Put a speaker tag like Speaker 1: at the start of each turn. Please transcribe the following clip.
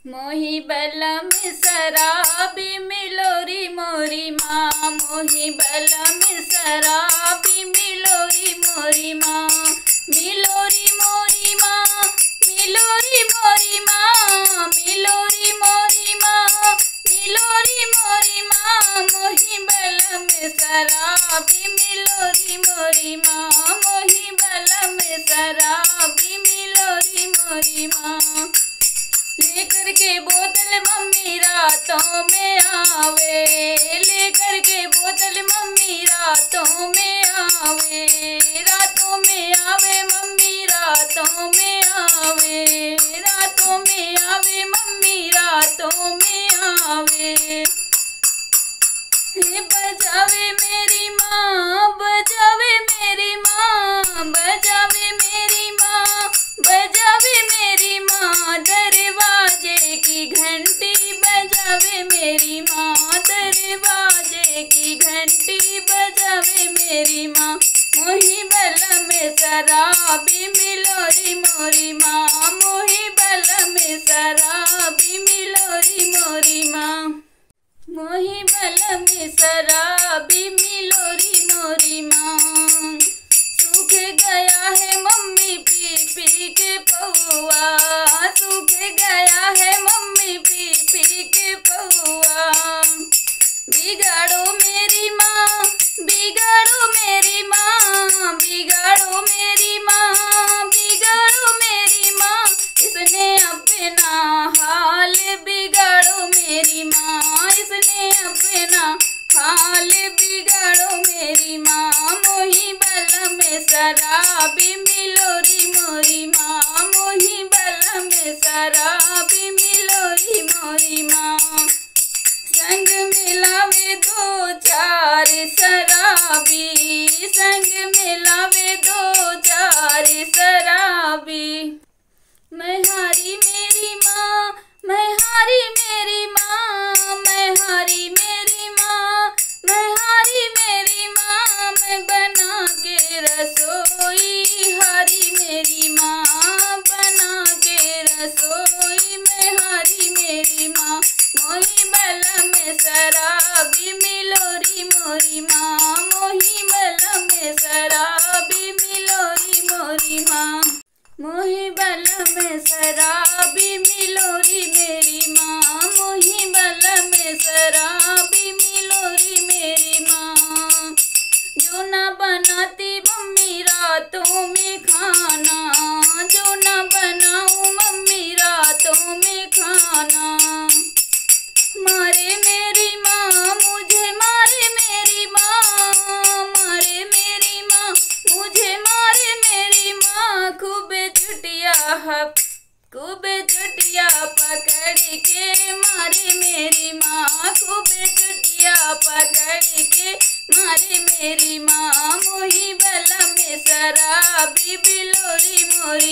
Speaker 1: मोही बलम शराबी मिलोरी मोरी माँ, मोही बलम शराबी मिलोरी मोरी माँ, मिलोरी मोरी माँ, मिलोरी मोरी माँ, मिलोरी मोरी माँ, मिलोरी मोरी माँ, मोही बलम शराबी मिलोरी मोरी माँ, मोही बलम शराबी मिलोरी मोरी माँ। लेकर के बोतल मम्मी रातों में आवे, लेकर के बोतल मम्मी रातों में आवे, रातों में आवे मम्मी रातों में आवे, रातों में आवे मम्मी रातों में आवे। बजावे मेरी माँ, बजावे मेरी माँ, बजावे मेरी माँ, बजावे मेरी माँ, दरवाजे की घंटी बजावे मेरी माँ, दरवाजे की घंटी बजावे मेरी माँ। मोही बलम शराबी मिलोरी मोरी माँ, मोही बलम शराबी मिलोरी मोरी माँ, मोही बलम शराबी मिलोरी मोरी माँ। सूख गया है मम्मी पी पी के पौआ, सूख गया है मम्मी पी पी के पौआ। बिगाड़ो मेरी माँ, बिगाड़ो मेरी माँ, बिगाड़ो मेरी माँ, बिगाड़ो मेरी माँ, इसने अपना हाल बिगाड़ो मेरी माँ, इसने अपना हाल बिगाड़ो मेरी माँ। मोही बलम शराबी मिलोरी मोरी माँ, मोही बलम शराबी मिलोरी मोरी माँ। संग मिलावे दो चार शराबी, संग मिलावे दो चार शराबी। मैं हारी मेरी माँ, मैं हारी मेरी माँ, मैं हारी मेरी माँ, मैं हारी मेरी माँ, मैं बना के रसोई हारी मेरी माँ, बना के रसोई मैं हारी मेरी माँ। मोही बलम शराबी मिलोरी मोरी माँ, मोही बलम शराबी मिलोरी मोरी माँ, मोही बलम शराबी मिलोरी मेरी माँ, मोही बलम शराबी मिलोरी मेरी माँ। जो ना बनाती मम्मी रातों में खाना, जो ना बनाऊँ मम्मी रातों में खाना। मारे मेरी माँ मुझे, मारे मेरी माँ, मारे मेरी माँ मुझे, मारे मेरी माँ। खूब चुटिया खूब चुटिया पकड़ के मारे मेरी माँ, खूब चुटिया पकड़ के मारे मेरी माँ। मोही बलम शराबी बिलोरी मोरी